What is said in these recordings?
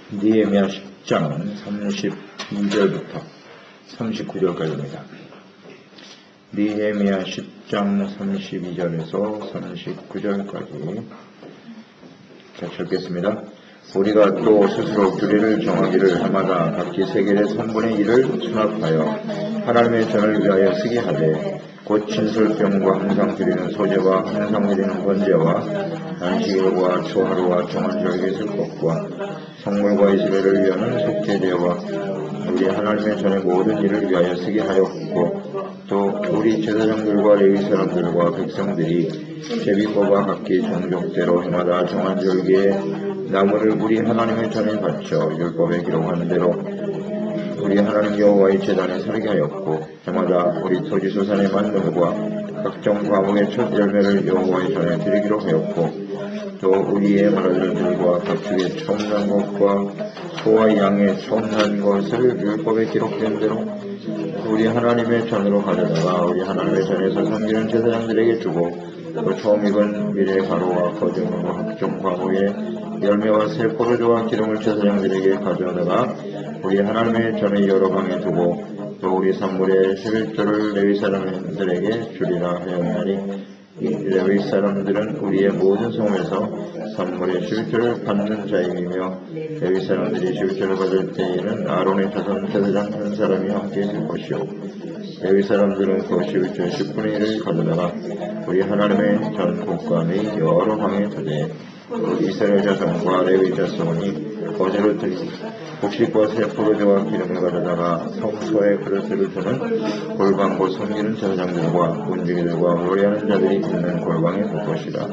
느헤미야 10장 32절부터 39절까지입니다. 느헤미야 10장 32절에서 39절까지 같이 읽겠습니다. 우리가 또 스스로 규례를 정하기를 해마다 각기 세겔의 3분의 1을 수납하여 하나님의 전을 위하여 쓰게 하되 곧 진설병과 항상 드리는 소제와 항상 드리는 번제와 안식일과 초하루와 정한절기의 것과 성물과 이스라엘을 위하는 속죄제와 우리 하나님의 전의 모든 일을 위하여 쓰게 하였고 또 우리 제사장들과 레위 사람들과 백성들이 제비법과 각기 종족대로 해마다 정한절기에 나무를 우리 하나님의 전에 바쳐 율법에 기록하는 대로 우리 하나님 여호와의 제단에 살게 하였고 해마다 우리 토지소산의 만능과 각종 과목의 첫 열매를 여호와의 전에 드리기로 하였고 또 우리의 마라들들과 각축의 처음 난 것과 소와 양의 처음 난 것을 율법에 기록된 대로 우리 하나님의 전으로 가져다가 우리 하나님의 전에서 섬기는 제사장들에게 주고 또 처음 익은 미래 가루와 거짓물과 각종 과목의 열매와 새 포도주와 기름을 제사장들에게 가져다가 우리 하나님의 전의 여러 방에 두고 또 우리 산물의 11조를 레위 사람들에게 주리라 하였나니 이 레위 사람들은 우리의 모든 성에서 산물의 11조를 받는 자임이며 레위 사람들이 11조를 받을 때에는 아론의 자손 제사장 한 사람이 함께 있을 것이요 레위 사람들은 그 11조의 10분의 1을 가져다가 우리 하나님의 전 곳간의 여러 방에 두되 이스라엘 자손과 레위 자손이 거제로 드리고 곡식과 새 포도주와 기름을 가져다가 성소에 그릇을 두는 골방고 섬기는 제사장들과 문지기들과 노래하는 자들이 있는 골방에 둘 것이라.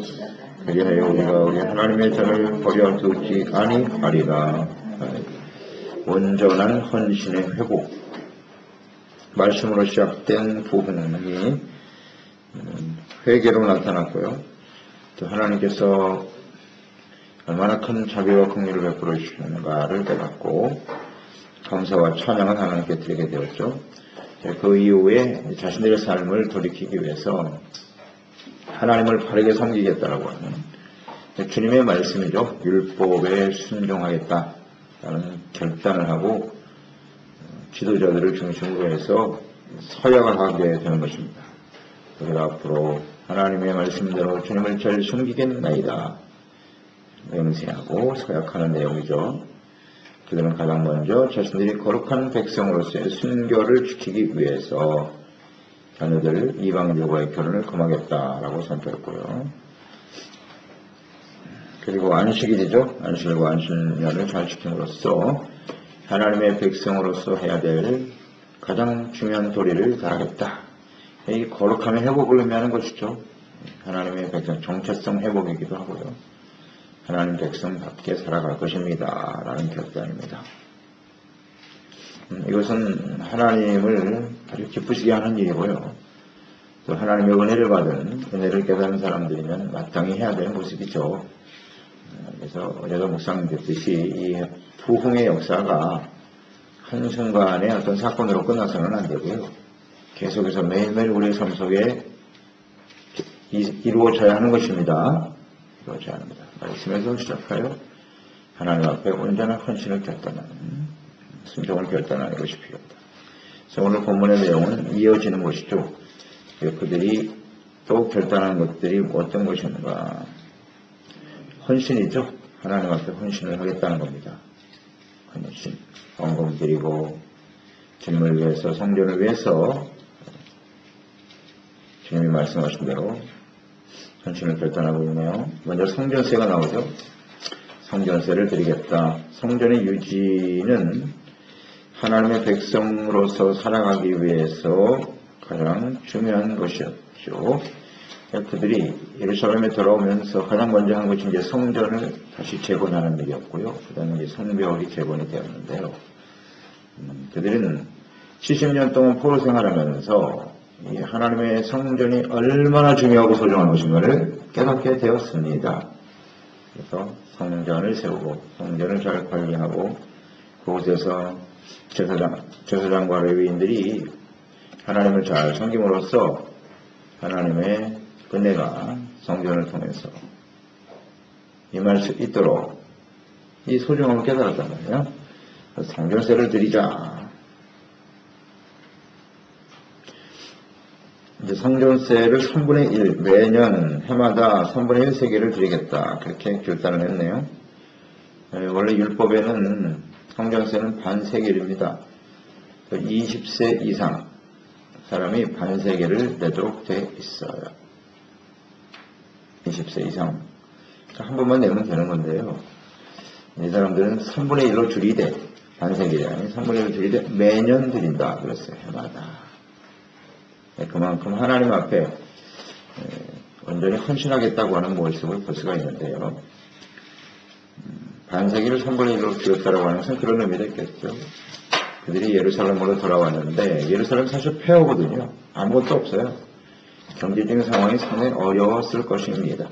그리하여 우리가 우리 하나님의 전을 버려두지 아니하리라. 온전한 헌신의 회복. 말씀으로 시작된 부흥이 회개로 나타났고요. 또 하나님께서 얼마나 큰 자비와 긍휼을 베풀어 주시는가를 깨닫고 감사와 찬양을 하나님께 드리게 되었죠. 그 이후에 자신들의 삶을 돌이키기 위해서 하나님을 바르게 섬기겠다라고 하는 주님의 말씀이죠. 율법에 순종하겠다라는 결단을 하고 지도자들을 중심으로 해서 서약을 하게 되는 것입니다. 우리가 앞으로 하나님의 말씀대로 주님을 잘 섬기겠나이다 맹세하고 서약하는 내용이죠. 그들은 가장 먼저 자신들이 거룩한 백성으로서의 순교를 지키기 위해서 자녀들 이방인들과의 결혼을 금하겠다라고 선포했고요. 그리고 안식일이죠. 안식일과 안식년을 잘 지킴으로써 하나님의 백성으로서 해야 될 가장 중요한 도리를 다하겠다. 이 거룩함의 회복을 의미하는 것이죠. 하나님의 백성 정체성 회복이기도 하고요. 하나님 백성답게 살아갈 것입니다. 라는 결단입니다. 이것은 하나님을 아주 기쁘시게 하는 일이고요. 또 하나님의 은혜를 받은, 은혜를 깨달은 사람들이면 마땅히 해야 되는 모습이죠. 그래서 어제도 묵상 됐듯이 이 부흥의 역사가 한순간에 어떤 사건으로 끝나서는 안 되고요. 계속해서 매일매일 우리의 삶 속에 이루어져야 하는 것입니다. 이루어져야 합니다. 말씀에서 시작하여 하나님 앞에 온전한 헌신을 결단하는 순종을 결단하는 것이 필요합니다. 그래서 오늘 본문의 내용은 이어지는 것이죠. 그들이 또 결단한 것들이 어떤 것인가. 헌신이죠. 하나님 앞에 헌신을 하겠다는 겁니다. 헌신, 헌금 드리고 주님을 위해서 성전을 위해서 주님이 말씀하신 대로 헌신을 결단하고 있네요. 먼저 성전세가 나오죠. 성전세를 드리겠다. 성전의 유지는 하나님의 백성으로서 살아가기 위해서 가장 중요한 것이었죠. 그들이 예루살렘에 돌아오면서 가장 먼저 한 것이 이제 성전을 다시 재건하는 일이었고요. 그 다음에 이제 성벽이 재건이 되었는데요. 그들은 70년 동안 포로 생활하면서 이 하나님의 성전이 얼마나 중요하고 소중한 것인가를 깨닫게 되었습니다. 그래서 성전을 세우고 성전을 잘 관리하고 그곳에서 제사장과 레위인들이 하나님을 잘 섬김으로써 하나님의 은혜가 성전을 통해서 임할 수 있도록 이 소중함을 깨달았단 말이에요. 성전세를 드리자. 이제 성전세를 3분의 1, 매년 해마다 3분의 1 세계를 드리겠다. 그렇게 결단을 했네요. 원래 율법에는 성전세는 반세겔입니다. 20세 이상 사람이 반세겔을 내도록 돼 있어요. 20세 이상. 한 번만 내면 되는 건데요. 이 사람들은 3분의 1로 줄이되, 반세겔이 아닌 3분의 1로 줄이되 매년 드린다. 그랬어요. 해마다. 그만큼 하나님 앞에 완전히 헌신하겠다고 하는 모습을 볼 수가 있는데요. 반세기를 3분의 1로 줄였다라고 하는 것은 그런 의미도 있겠죠. 그들이 예루살렘으로 돌아왔는데 예루살렘 사실 폐허거든요. 아무것도 없어요. 경제적인 상황이 상당히 어려웠을 것입니다.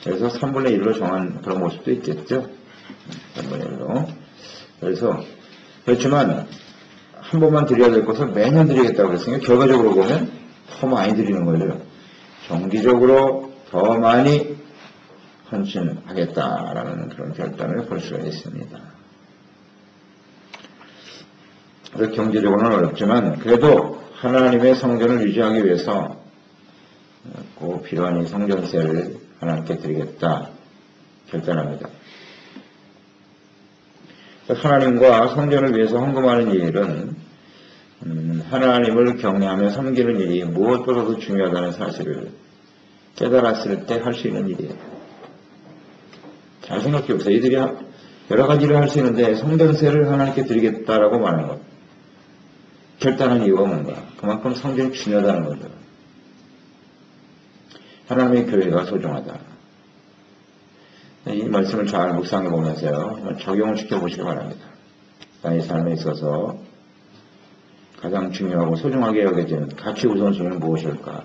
그래서 3분의 1로 정한 그런 모습도 있겠죠. 3분의 1로. 그렇지만 한 번만 드려야 될 것을 매년 드리겠다고 그랬으니까 결과적으로 보면 더 많이 드리는 거예요. 정기적으로 더 많이 헌신하겠다라는 그런 결단을 볼 수가 있습니다. 그래서 경제적으로는 어렵지만 그래도 하나님의 성전을 유지하기 위해서 꼭 필요한 이 성전세를 하나님께 드리겠다 결단합니다. 하나님과 성전을 위해서 헌금하는 일은 하나님을 경외하며 섬기는 일이 무엇보다도 중요하다는 사실을 깨달았을 때 할 수 있는 일이에요. 잘 생각해 보세요. 이들이 여러 가지 일을 할 수 있는데 성전세를 하나님께 드리겠다라고 말하는 것. 결단한 이유가 뭔가? 그만큼 성전이 중요하다는 거죠. 하나님의 교회가 소중하다. 이 말씀을 잘 묵상해 보면서요. 적용을 시켜보시기 바랍니다. 나의 삶에 있어서 가장 중요하고 소중하게 여겨지는 가치 우선순위는 무엇일까?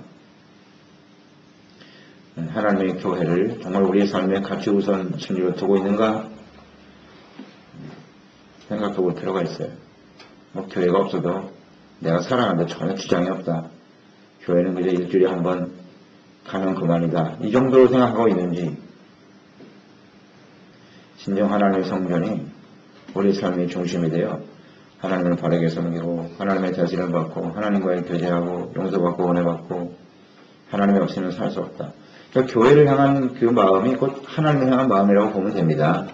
하나님의 교회를 정말 우리의 삶의 가치 우선순위로 두고 있는가? 생각해 볼 필요가 있어요. 교회가 없어도 내가 살아가는데 전혀 지장이 없다. 교회는 그저 일주일에 한 번 가면 그만이다. 이 정도로 생각하고 있는지 진정 하나님의 성전이 우리 삶의 중심이 되어 하나님을 바르게 섬기고 하나님의 자질을 받고 하나님과의 교제하고 용서받고 은혜받고 하나님이 없이는 살 수 없다. 그러니까 교회를 향한 그 마음이 곧 하나님을 향한 마음이라고 보면 됩니다.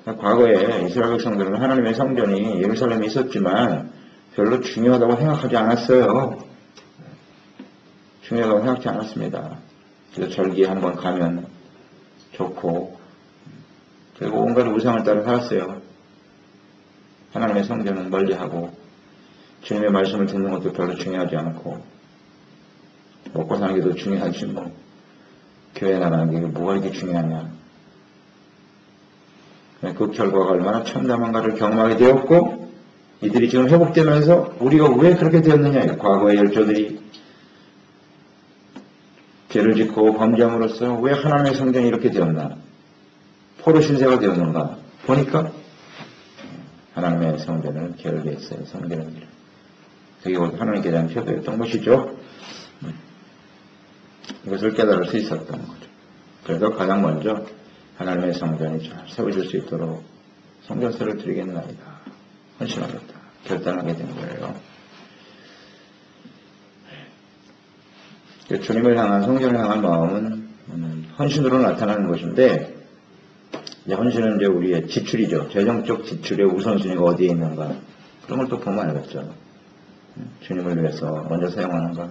과거에 이스라엘 백성들은 하나님의 성전이 예루살렘에 있었지만 별로 중요하다고 생각하지 않았어요. 중요하다고 생각하지 않았습니다. 그래서 절기에 한번 가면 좋고 그리고 온갖 우상을 따라 살았어요. 하나님의 성전은 멀리하고 주님의 말씀을 듣는 것도 별로 중요하지 않고 먹고 사는 게 더 중요하지 뭐 교회 나가는 게 뭐가 이렇게 중요하냐. 그 결과가 얼마나 참담한가를 경험하게 되었고 이들이 지금 회복되면서 우리가 왜 그렇게 되었느냐. 과거의 열조들이 죄를 짓고 범죄함으로써 왜 하나님의 성전이 이렇게 되었나. 포로 신세가 되었는가. 보니까 하나님의 성전을 게을리했어요. 섬기는 일. 그게 하나님께 대한 표도였던 것이죠. 이것을 깨달을 수 있었던 거죠. 그래서 가장 먼저 하나님의 성전이 잘 세워질 수 있도록 성전세를 드리겠나이다. 헌신하겠다. 결단하게 된 거예요. 주님을 향한 성전을 향한 마음은 헌신으로 나타나는 것인데 헌신은 이제 우리의 지출이죠. 재정적 지출의 우선순위가 어디에 있는가. 그런 걸 또 보면 알겠죠. 주님을 위해서 먼저 사용하는가.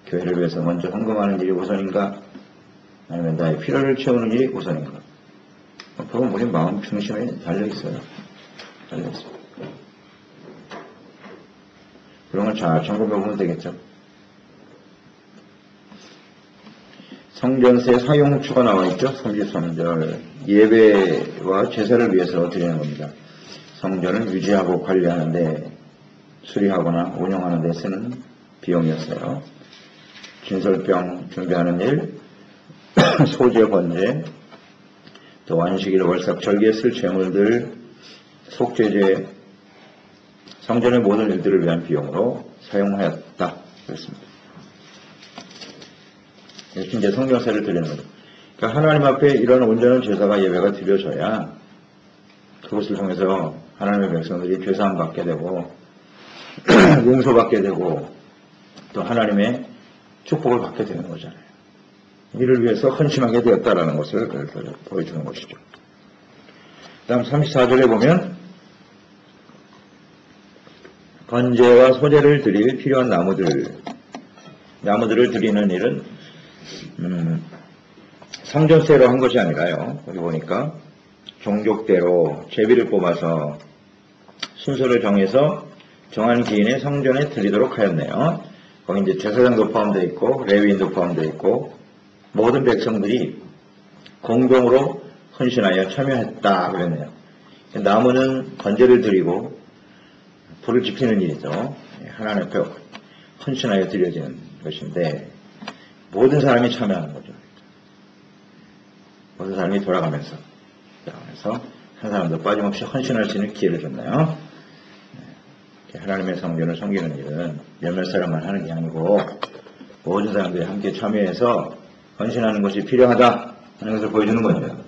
교회를 위해서 먼저 헌금하는 일이 우선인가. 아니면 나의 필요를 채우는 일이 우선인가. 그건 우리 마음 중심에 달려있어요. 달려있어요. 그런 걸 잘 점검해보면 되겠죠. 성전세 사용처가 나와있죠. 33절. 예배와 제사를 위해서 드리는 겁니다. 성전을 유지하고 관리하는데 수리하거나 운영하는 데 쓰는 비용이었어요. 진설병 준비하는 일, 소재 번제, 또 안식일 월삭 절기에 쓸 재물들, 속죄제, 성전의 모든 일들을 위한 비용으로 사용하였다. 그렇습니다. 이렇게 이제 성전세를 드리는 거죠. 그러니까 하나님 앞에 이런 온전한 제사가 예배가 드려져야 그것을 통해서 하나님의 백성들이 죄사함 받게 되고 용서받게 되고 또 하나님의 축복을 받게 되는 거잖아요. 이를 위해서 헌신하게 되었다라는 것을 보여주는 것이죠. 그 다음 34절에 보면 번제와 소제를 드릴 필요한 나무들을 드리는 일은 성전세로 한 것이 아니라요. 거기 보니까 종족대로 제비를 뽑아서 순서를 정해서 정한 기인의 성전에 드리도록 하였네요. 거기 이제 제사장도 포함되어 있고 레위인도 포함되어 있고 모든 백성들이 공동으로 헌신하여 참여했다 그랬네요. 나무는 번제를 드리고 불을 지피는 일이죠. 하나님 앞에 헌신하여 드려지는 것인데 모든 사람이 참여하는 거죠. 모든 사람이 돌아가면서 그래서 한 사람도 빠짐없이 헌신할 수 있는 기회를 줬나요? 하나님의 성전을 섬기는 일은 몇몇 사람만 하는 게 아니고 모든 사람들이 함께 참여해서 헌신하는 것이 필요하다 하는 것을 보여주는 거죠.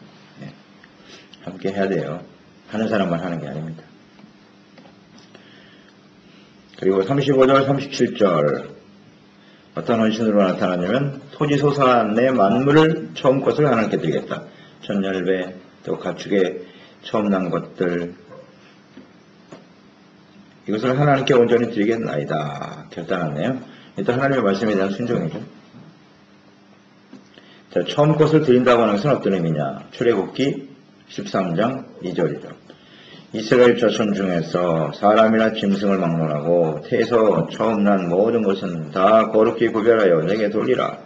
함께 해야 돼요. 하는 사람만 하는 게 아닙니다. 그리고 35절, 37절 어떤 헌신으로 나타나냐면 토지 소산 내 만물을 처음 것을 하나님께 드리겠다. 전열배 또 가축의 처음 난 것들 이것을 하나님께 온전히 드리겠나이다. 결단하네요. 일단 하나님의 말씀에 대한 순종이죠. 자, 처음 것을 드린다고 하는 것은 어떤 의미냐. 출애굽기 13장 2절이죠. 이스라엘 자손 중에서 사람이나 짐승을 막론하고 태에서 처음 난 모든 것은 다 거룩히 구별하여 내게 돌리라.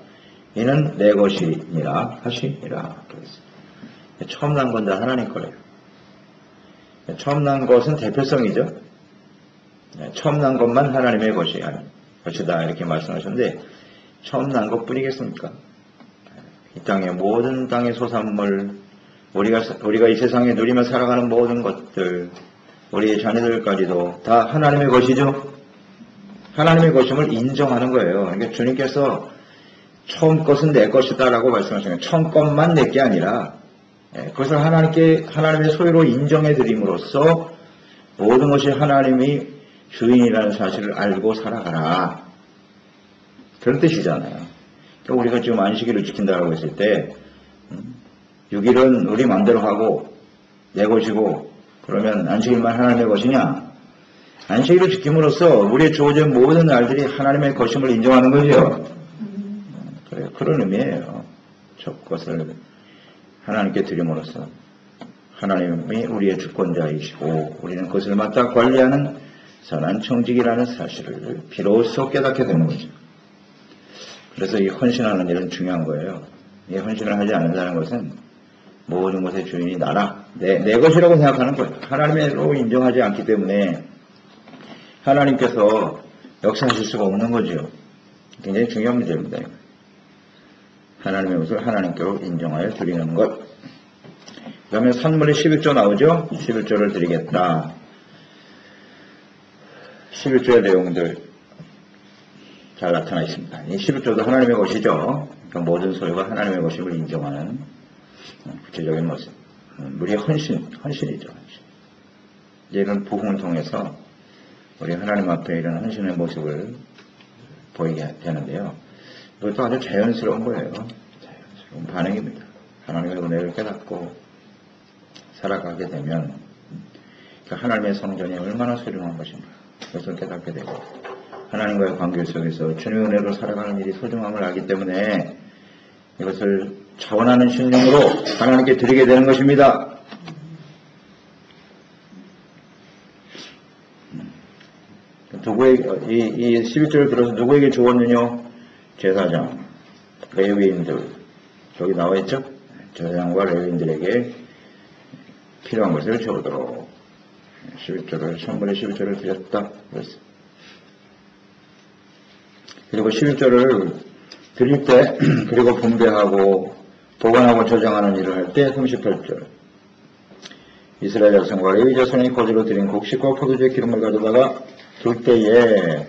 이는 내 것이니라 하시니라. 처음 난 건 다 하나님 거래요. 처음 난 것은 대표성이죠. 처음 난 것만 하나님의 것이다 이렇게 말씀하셨는데 처음 난 것뿐이겠습니까? 이 땅의 모든 땅의 소산물 우리가 이 세상에 누리며 살아가는 모든 것들 우리의 자녀들까지도 다 하나님의 것이죠. 하나님의 것임을 인정하는 거예요. 그러니까 주님께서 처음 것은 내 것이다 라고 말씀하시는 처음 것만 내 게 아니라 그것을 하나님의 소유로 인정해 드림으로써 모든 것이 하나님이 주인이라는 사실을 알고 살아가라. 그런 뜻이잖아요. 그러니까 우리가 지금 안식일을 지킨다고 했을 때 6일은 우리 마음대로 하고 내 것이고 그러면 안식일만 하나님의 것이냐? 안식일을 지킴으로써 우리의 주어진 모든 날들이 하나님의 것임을 인정하는 거죠. 그래요. 그런 의미예요. 첫 것을 하나님께 드림으로써 하나님이 우리의 주권자이시고 우리는 그것을 맡아 관리하는 선한 청직이라는 사실을 비로소 깨닫게 되는 거죠. 그래서 이 헌신하는 일은 중요한 거예요. 이 헌신을 하지 않는다는 것은 모든 것의 주인이 나라, 내 것이라고 생각하는 거예요. 하나님으로 인정하지 않기 때문에 하나님께서 역사하실 수가 없는 거죠. 굉장히 중요한 문제입니다. 하나님의 것을 하나님께로 인정하여 드리는 것. 그 다음에 산물의 11조 나오죠? 11조를 드리겠다. 11조의 내용들 잘 나타나 있습니다. 이 11조도 하나님의 것이죠. 그러니까 모든 소유가 하나님의 것임을 인정하는 구체적인 모습. 우리의 헌신이죠. 이런 부흥을 통해서 우리 하나님 앞에 이런 헌신의 모습을 보이게 되는데요. 이것도 아주 자연스러운 거예요. 자연스러운 반응입니다. 하나님의 은혜를 깨닫고 살아가게 되면 하나님의 성전이 얼마나 소중한 것인가 그것을 깨닫게 되고 하나님과의 관계 속에서 주님의 은혜로 살아가는 일이 소중함을 알기 때문에 이것을 자원하는 심령으로 하나님께 드리게 되는 것입니다. 이 11절을 들어서 누구에게 주었느냐? 제사장, 레위인들 저기 나와있죠? 제사장과 레위인들에게 필요한 것을 주도록 11절을 천분의 11절을 드렸다 그랬어요. 그리고 11절을 드릴 때 그리고 분배하고 보관하고 저장하는 일을 할 때 38절 이스라엘 자손과 레위 자손이 거지로 드린 곡식과 포도주의 기름을 가져다가 둘 때에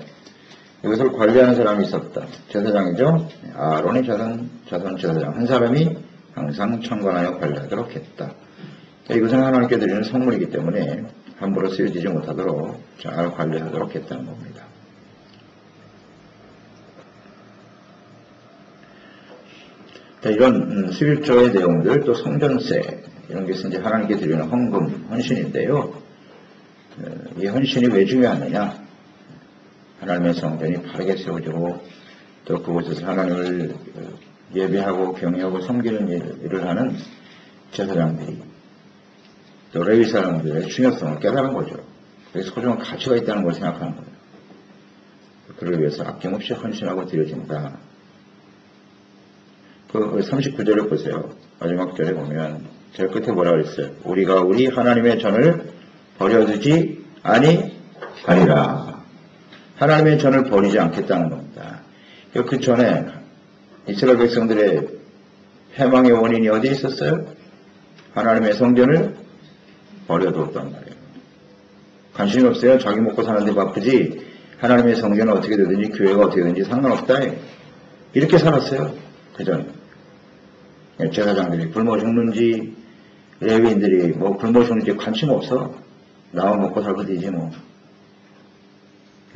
이것을 관리하는 사람이 있었다. 제사장이죠. 아론의 자손 제사장 한 사람이 항상 청관하여 관리하도록 했다. 이것은 하나님께 드리는 선물이기 때문에 함부로 쓰여지지 못하도록 잘 관리하도록 했다는 겁니다. 이런 11조의 내용들, 또 성전세, 이런 것은 이제 하나님께 드리는 헌금, 헌신인데요. 이 헌신이 왜 중요하느냐? 하나님의 성전이 바르게 세워지고, 또 그곳에서 하나님을 예배하고 경외하고 섬기는 일을 하는 제사장들이, 또 레위 사람들의 중요성을 깨달은 거죠. 그래서 소중한 가치가 있다는 걸 생각하는 거예요. 그를 위해서 아낌없이 헌신하고 드려진다. 그 39절을 보세요. 마지막 절에 보면 제일 끝에 뭐라 그랬어요? 우리가 우리 하나님의 전을 버려두지 아니하리라. 하나님의 전을 버리지 않겠다는 겁니다. 그 전에 이스라엘 백성들의 패망의 원인이 어디에 있었어요? 하나님의 성전을 버려두었단 말이에요. 관심이 없어요. 자기 먹고 사는데 바쁘지 하나님의 성전은 어떻게 되든지 교회가 어떻게 되든지 상관없다. 이렇게 살았어요. 그전에. 제사장들이 굶어 죽는지 레위인들이 뭐 굶어 죽는지 관심 없어. 나와 먹고 살고 되지 뭐.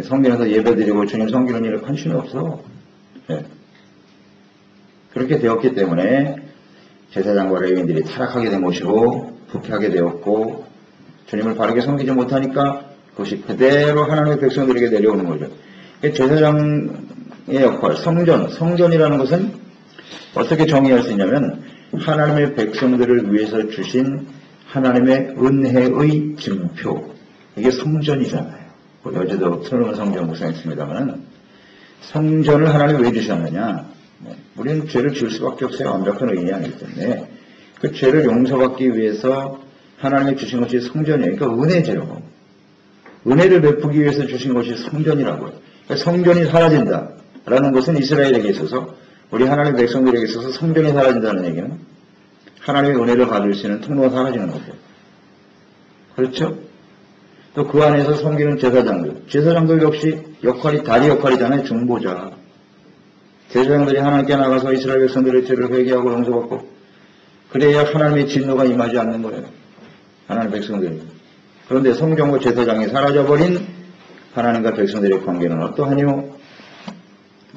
성전에서 예배드리고 주님 섬기는 일에 관심이 없어. 네. 그렇게 되었기 때문에 제사장과 레위인들이 타락하게 된 것이고 부패하게 되었고 주님을 바르게 섬기지 못하니까 그것이 그대로 하나님의 백성들에게 내려오는 거죠. 제사장의 역할, 성전이라는 것은 어떻게 정의할 수 있냐면 하나님의 백성들을 위해서 주신 하나님의 은혜의 증표. 이게 성전이잖아요. 어제도 솔로몬 성전 묵상했습니다만 성전을 하나님이 왜 주셨느냐. 우리는 죄를 지을 수밖에 없어요. 완벽한 의인이 아니기 때문에. 그 죄를 용서받기 위해서 하나님이 주신 것이 성전이에요. 그러니까 은혜제로. 은혜를 베푸기 위해서 주신 것이 성전이라고요. 그러니까 성전이 사라진다라는 것은 이스라엘에게 있어서 우리 하나님의 백성들에게 있어서 성전이 사라진다는 얘기는 하나님의 은혜를 받을 수 있는 통로가 사라지는 거죠. 그렇죠? 또 그 안에서 섬기는 제사장들 역시 다리 역할이잖아요. 중보자. 제사장들이 하나님께 나가서 이스라엘 백성들의 죄를 회개하고 용서받고 그래야 하나님의 진노가 임하지 않는 거예요. 하나님 백성들이. 그런데 성전과 제사장이 사라져버린 하나님과 백성들의 관계는 어떠하뇨?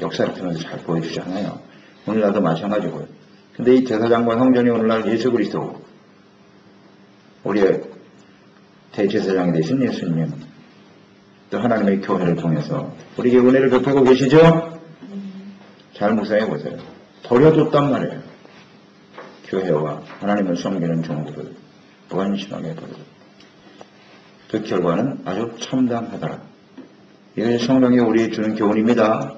역사를 통해서 잘 보여주잖아요. 오늘날도 마찬가지고요. 근데 이 제사장과 성전이 오늘날 예수 그리스도, 우리의 대제사장이 되신 예수님, 또 하나님의 교회를 통해서 우리에게 은혜를 베풀고 계시죠? 잘 묵상해 보세요. 버려뒀단 말이에요. 교회와 하나님을 섬기는 종들을 무한심하게 버려뒀다. 그 결과는 아주 참담하더라. 이것이 성령이 우리에게 주는 교훈입니다.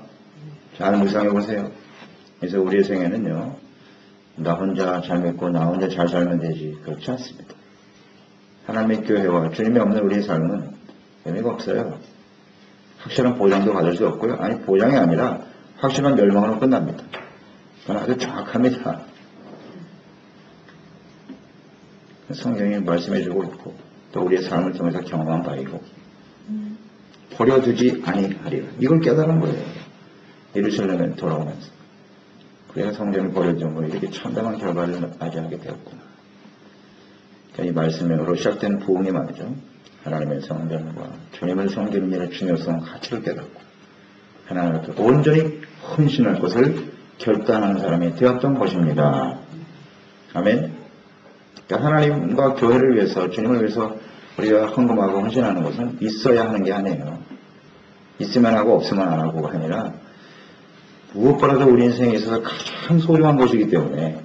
잘 묵상해 보세요. 그래서 우리의 생애는요, 나 혼자 잘 믿고 나 혼자 잘 살면 되지. 그렇지 않습니다. 하나님의 교회와 주님이 없는 우리의 삶은 의미가 없어요. 확실한 보장도 받을 수 없고요. 아니, 보장이 아니라 확실한 멸망으로 끝납니다. 그건 아주 정확합니다. 성경이 말씀해주고 있고 또 우리의 삶을 통해서 경험한 바이고 버려두지 아니하리라. 이걸 깨달은 거예요. 예루살렘에 돌아오면서. 그래야 성전을 버려둔 거예요. 이렇게 참담한 결과를 맞이하게 되었구나. 그러니까 이 말씀으로 시작된 부흥이 말이죠. 하나님의 성전과 주님을 섬기는 일의 중요성, 가치를 깨닫고 하나님 앞에 온전히 헌신할 것을 결단하는 사람이 되었던 것입니다. 아멘. 그러니까 하나님과 교회를 위해서, 주님을 위해서 우리가 헌금하고 헌신하는 것은 있어야 하는 게 아니에요. 있으면 하고 없으면 안 하고가 아니라 무엇보다도 우리 인생에 있어서 가장 소중한 것이기 때문에